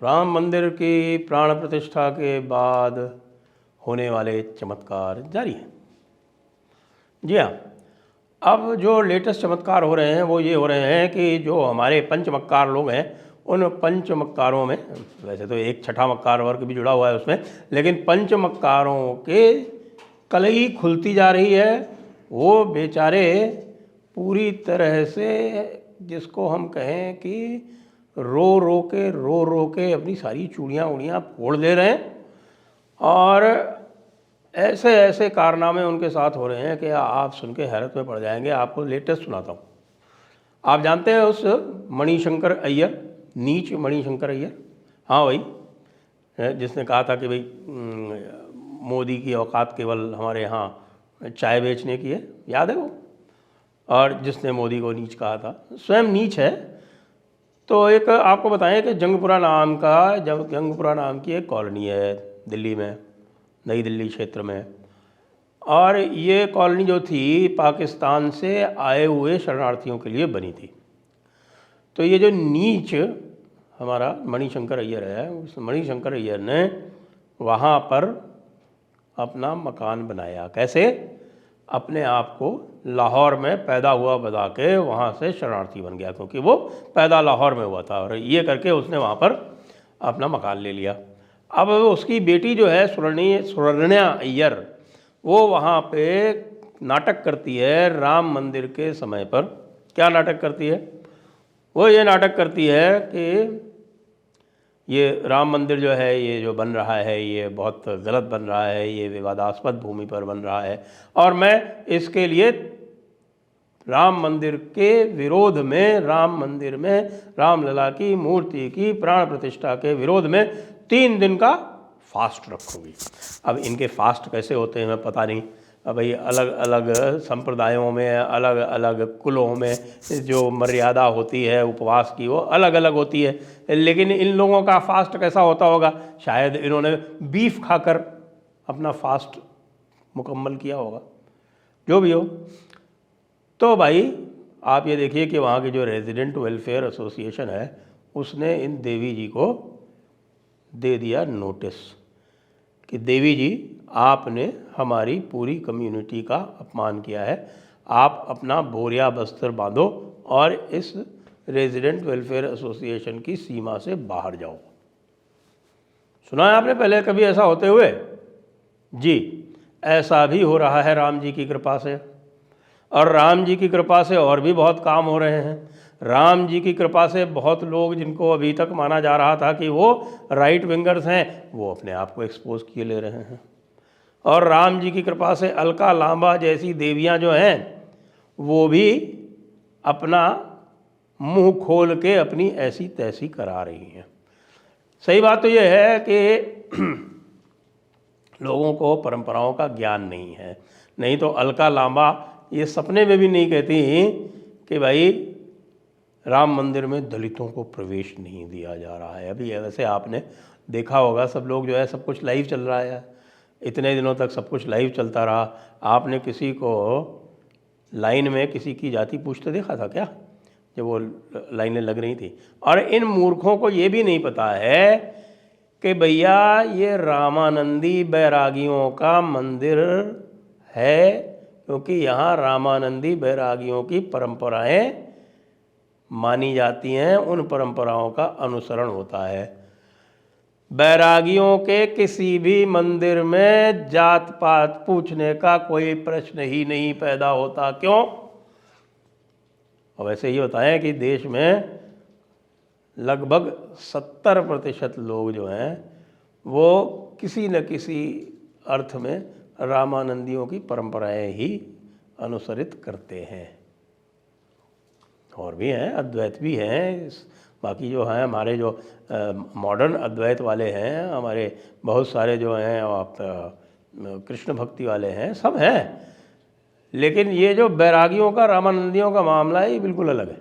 राम मंदिर की प्राण प्रतिष्ठा के बाद होने वाले चमत्कार जारी हैं। जी हाँ, अब जो लेटेस्ट चमत्कार हो रहे हैं वो ये हो रहे हैं कि जो हमारे पंचमक्कार लोग हैं उन पंचमक्कारों में, वैसे तो एक छठा मक्कार वर्ग भी जुड़ा हुआ है उसमें, लेकिन पंचमक्कारों के कलई खुलती जा रही है। वो बेचारे पूरी तरह से, जिसको हम कहें कि रो रो के अपनी सारी चूड़ियाँ उड़ियाँ फोड़ दे रहे हैं, और ऐसे ऐसे कारनामे उनके साथ हो रहे हैं कि आप सुन के हैरत में पड़ जाएंगे। आपको लेटेस्ट सुनाता हूँ। आप जानते हैं उस मणिशंकर अय्यर, नीच मणिशंकर अय्यर? हाँ भाई, जिसने कहा था कि भाई मोदी की औकात केवल हमारे यहाँ चाय बेचने की है, याद है वो? और जिसने मोदी को नीच कहा था, स्वयं नीच है। तो एक आपको बताएं कि जंगपुरा नाम की एक कॉलोनी है दिल्ली में, नई दिल्ली क्षेत्र में, और ये कॉलोनी जो थी पाकिस्तान से आए हुए शरणार्थियों के लिए बनी थी। तो ये जो नीच हमारा मणिशंकर अय्यर है, उस मणिशंकर अय्यर ने वहाँ पर अपना मकान बनाया। कैसे? अपने आप को लाहौर में पैदा हुआ बता के वहाँ से शरणार्थी बन गया, क्योंकि वो पैदा लाहौर में हुआ था, और ये करके उसने वहाँ पर अपना मकान ले लिया। अब उसकी बेटी जो है सुरण्या अय्यर, वो वहाँ पे नाटक करती है राम मंदिर के समय पर। क्या नाटक करती है? वो ये नाटक करती है कि ये राम मंदिर जो है, ये जो बन रहा है, ये बहुत गलत बन रहा है, ये विवादास्पद भूमि पर बन रहा है, और मैं इसके लिए राम मंदिर के विरोध में, राम मंदिर में रामलला की मूर्ति की प्राण प्रतिष्ठा के विरोध में 3 दिन का फास्ट रखूँगी। अब इनके फास्ट कैसे होते हैं मैं पता नहीं। अब भाई अलग अलग संप्रदायों में, अलग अलग कुलों में जो मर्यादा होती है उपवास की वो अलग अलग होती है, लेकिन इन लोगों का फास्ट कैसा होता होगा? शायद इन्होंने बीफ खाकर अपना फास्ट मुकम्मल किया होगा, जो भी हो। तो भाई आप ये देखिए कि वहाँ की जो रेजिडेंट वेलफेयर एसोसिएशन है उसने इन देवी जी को दे दिया नोटिस कि देवी जी, आपने हमारी पूरी कम्युनिटी का अपमान किया है, आप अपना बोरिया बस्तर बांधो और इस रेजिडेंट वेलफेयर एसोसिएशन की सीमा से बाहर जाओ। सुना है आपने पहले कभी ऐसा होते हुए? जी, ऐसा भी हो रहा है राम जी की कृपा से, और राम जी की कृपा से और भी बहुत काम हो रहे हैं। राम जी की कृपा से बहुत लोग जिनको अभी तक माना जा रहा था कि वो राइट विंगर्स हैं, वो अपने आप को एक्सपोज किए ले रहे हैं। और राम जी की कृपा से अलका लांबा जैसी देवियां जो हैं वो भी अपना मुंह खोल के अपनी ऐसी तैसी करा रही हैं। सही बात तो ये है कि लोगों को परंपराओं का ज्ञान नहीं है, नहीं तो अलका लांबा ये सपने में भी नहीं कहती कि भाई राम मंदिर में दलितों को प्रवेश नहीं दिया जा रहा है। अभी वैसे आपने देखा होगा, सब लोग जो है, सब कुछ लाइव चल रहा है, इतने दिनों तक सब कुछ लाइव चलता रहा। आपने किसी को लाइन में किसी की जाति पूछते देखा था क्या, जब वो लाइनें लग रही थी? और इन मूर्खों को ये भी नहीं पता है कि भैया ये रामानंदी बैरागियों का मंदिर है, क्योंकि यहाँ रामानंदी बैरागियों की परंपराएं मानी जाती हैं, उन परंपराओं का अनुसरण होता है। बैरागियों के किसी भी मंदिर में जात पात पूछने का कोई प्रश्न ही नहीं पैदा होता। क्यों? और वैसे ही होता है कि देश में लगभग 70% लोग जो हैं वो किसी न किसी अर्थ में रामानंदियों की परंपराएं ही अनुसरित करते हैं। और भी हैं, अद्वैत भी हैं, बाकी जो हैं हमारे जो मॉडर्न अद्वैत वाले हैं, हमारे बहुत सारे जो हैं आप कृष्ण भक्ति वाले हैं, सब हैं। लेकिन ये जो बैरागियों का, रामानंदियों का मामला है, ये बिल्कुल अलग है।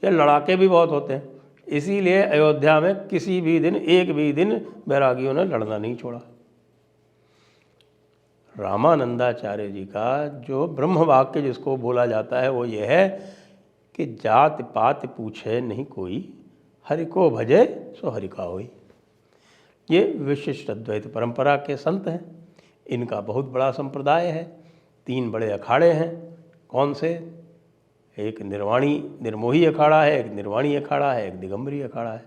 ये लड़ाके भी बहुत होते हैं, इसीलिए अयोध्या में किसी भी दिन, एक भी दिन बैरागियों ने लड़ना नहीं छोड़ा। रामानंदाचार्य जी का जो ब्रह्म वाक्य जिसको बोला जाता है वो ये है कि जात पात पूछे नहीं कोई, हरि को भजे सो हरि का होई। ये विशिष्ट अद्वैत परंपरा के संत हैं। इनका बहुत बड़ा संप्रदाय है। 3 बड़े अखाड़े हैं। कौन से? एक निर्मोही अखाड़ा है, एक निर्वाणी अखाड़ा है, एक दिगंबरी अखाड़ा है।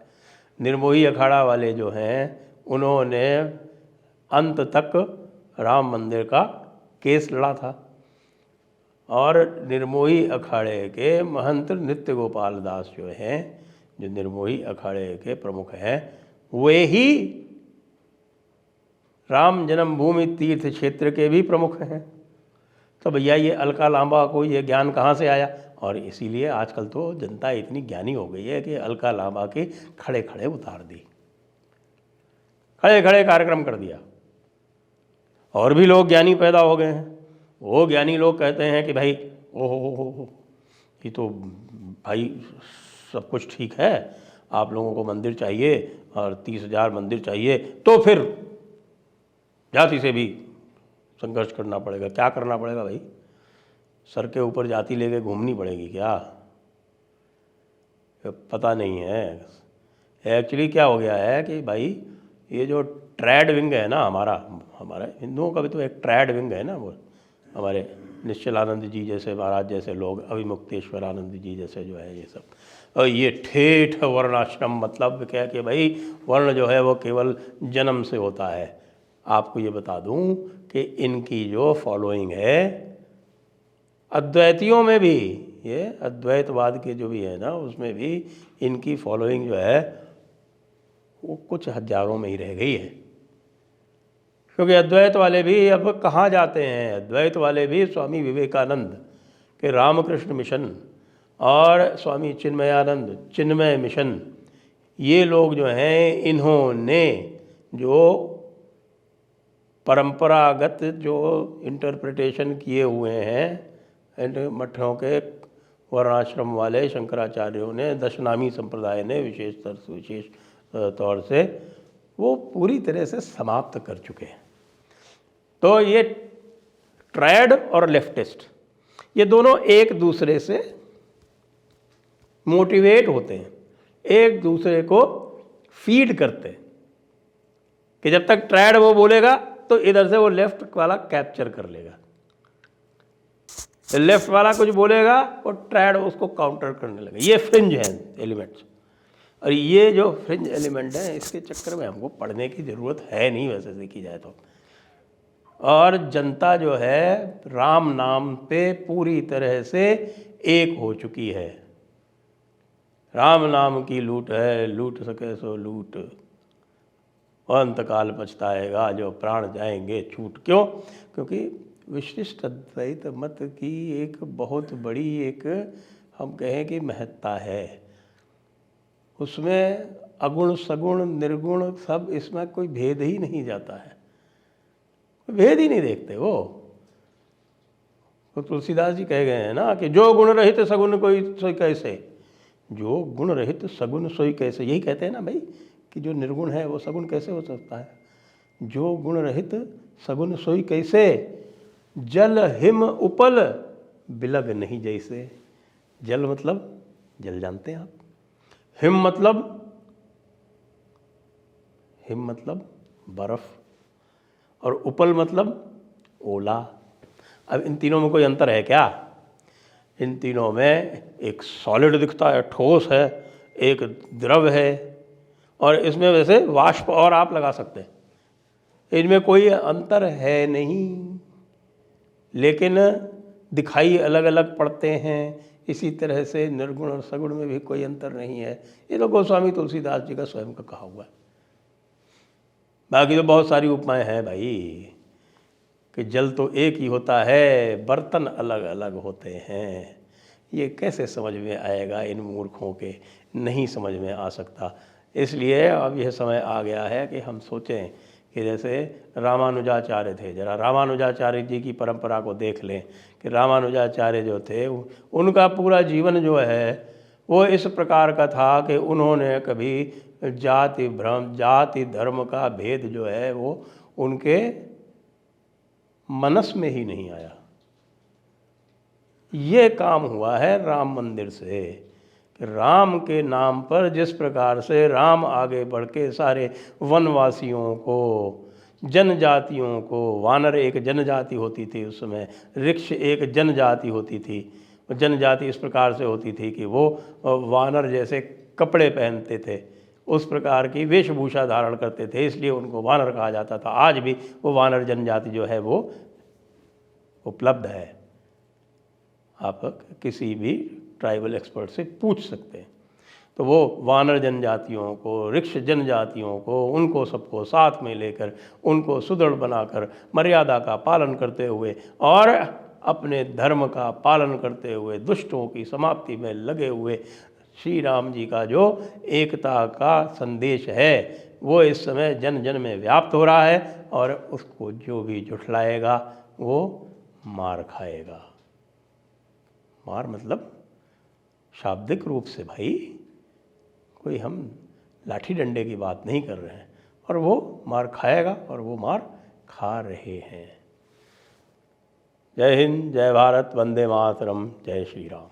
निर्मोही अखाड़ा वाले जो हैं उन्होंने अंत तक राम मंदिर का केस लड़ा था, और निर्मोही अखाड़े के महंत नित्य गोपाल दास जो हैं, जो निर्मोही अखाड़े के प्रमुख हैं, वे ही राम जन्मभूमि तीर्थ क्षेत्र के भी प्रमुख हैं। तो भैया ये अलका लांबा को ये ज्ञान कहाँ से आया? और इसीलिए आजकल तो जनता इतनी ज्ञानी हो गई है कि अलका लांबा के खड़े खड़े उतार दी, खड़े खड़े कार्यक्रम कर दिया, और भी लोग ज्ञानी पैदा हो गए हैं। वो ज्ञानी लोग कहते हैं कि भाई ओहो ये तो भाई सब कुछ ठीक है, आप लोगों को मंदिर चाहिए और 30,000 मंदिर चाहिए, तो फिर जाति से भी संघर्ष करना पड़ेगा। क्या करना पड़ेगा भाई? सर के ऊपर जाति लेके घूमनी पड़ेगी क्या? पता नहीं है। एक्चुअली क्या हो गया है कि भाई ये जो ट्रैड विंग है ना, हमारा हिंदुओं का भी तो एक ट्रैड विंग है ना, वो हमारे निश्चलानंद जी जैसे महाराज जैसे लोग, अभिमुक्तेश्वर आनंद जी जैसे जो है ये सब, और ये ठेठ वर्णाश्रम, मतलब क्या कि भाई वर्ण जो है वो केवल जन्म से होता है। आपको ये बता दूं कि इनकी जो फॉलोइंग है अद्वैतियों में भी, ये अद्वैतवाद के जो भी है ना, उसमें भी इनकी फॉलोइंग जो है वो कुछ हजारों में ही रह गई है। क्योंकि अद्वैत वाले भी अब कहाँ जाते हैं? अद्वैत वाले भी स्वामी विवेकानंद के रामकृष्ण मिशन और स्वामी चिन्मयानंद चिन्मय मिशन, ये लोग जो हैं इन्होंने जो परंपरागत जो इंटरप्रिटेशन किए हुए हैं मठों के वर्णाश्रम वाले शंकराचार्यों ने, दशनामी संप्रदाय ने विशेष तौर से, वो पूरी तरह से समाप्त कर चुके हैं। तो ये ट्रायड और लेफ्टिस्ट, ये दोनों एक दूसरे से मोटिवेट होते हैं, एक दूसरे को फीड करते हैं कि जब तक ट्रायड वो बोलेगा तो इधर से वो लेफ्ट वाला कैप्चर कर लेगा, लेफ्ट वाला कुछ बोलेगा और ट्रायड उसको काउंटर करने लगेगा। ये फ्रिंज हैं एलिमेंट्स, और ये जो फ्रिंज एलिमेंट है इसके चक्कर में हमको पढ़ने की ज़रूरत है नहीं वैसे देखी जाए तो। और जनता जो है राम नाम पे पूरी तरह से एक हो चुकी है। राम नाम की लूट है, लूट सके सो लूट, अंतकाल पछताएगा जो प्राण जाएंगे छूट। क्यों? क्योंकि विशिष्ट अद्वैत मत की एक बहुत बड़ी एक हम कहें कि महत्ता है। उसमें अगुण सगुण निर्गुण सब, इसमें कोई भेद ही नहीं जाता है, भेद ही नहीं देखते वो। तो तुलसीदास जी कह गए हैं ना कि जो गुण रहित सगुन कोई सोई कैसे, जो गुण रहित सगुन सोई कैसे, यही कहते हैं ना भाई कि जो निर्गुण है वो सगुन कैसे हो सकता है। जो गुण रहित सगुन सोई कैसे, जल हिम उपल बिलग नहीं जैसे। जल मतलब जल जानते हैं आप, हिम मतलब बर्फ, और उपल मतलब ओला। अब इन तीनों में कोई अंतर है क्या? इन तीनों में एक सॉलिड दिखता है, ठोस है, एक द्रव है, और इसमें वैसे वाष्प और आप लगा सकते हैं, इनमें कोई अंतर है नहीं, लेकिन दिखाई अलग अलग पड़ते हैं। इसी तरह से निर्गुण और सगुण में भी कोई अंतर नहीं है। ये तो गोस्वामी तुलसीदास जी का स्वयं का कहा हुआ है। बाकी तो बहुत सारी उपमाएं हैं भाई कि जल तो एक ही होता है, बर्तन अलग अलग होते हैं। ये कैसे समझ में आएगा इन मूर्खों के? नहीं समझ में आ सकता। इसलिए अब यह समय आ गया है कि हम सोचें कि जैसे रामानुजाचार्य थे, जरा रामानुजाचार्य जी की परंपरा को देख लें कि रामानुजाचार्य जो थे उनका पूरा जीवन जो है वो इस प्रकार का था कि उन्होंने कभी जाति भ्रम, जाति धर्म का भेद जो है वो उनके मनस में ही नहीं आया। ये काम हुआ है राम मंदिर से राम के नाम पर जिस प्रकार से राम आगे बढ़ के सारे वनवासियों को, जनजातियों को, वानर एक जनजाति होती थी उस समय, ऋक्ष एक जनजाति होती थी। जनजाति इस प्रकार से होती थी कि वो वानर जैसे कपड़े पहनते थे, उस प्रकार की वेशभूषा धारण करते थे, इसलिए उनको वानर कहा जाता था। आज भी वो वानर जनजाति जो है वो उपलब्ध है, आप किसी भी ट्राइबल एक्सपर्ट से पूछ सकते हैं। तो वो वानर जनजातियों को, ऋक्ष जनजातियों को, उनको सबको साथ में लेकर, उनको सुदृढ़ बनाकर, मर्यादा का पालन करते हुए और अपने धर्म का पालन करते हुए, दुष्टों की समाप्ति में लगे हुए श्री राम जी का जो एकता का संदेश है वो इस समय जन जन में व्याप्त हो रहा है, और उसको जो भी जुठलाएगा वो मार खाएगा। मार मतलब शाब्दिक रूप से भाई, कोई हम लाठी डंडे की बात नहीं कर रहे हैं, और वो मार खाएगा और वो मार खा रहे हैं। जय हिंद, जय भारत, वंदे मातरम, जय श्री राम।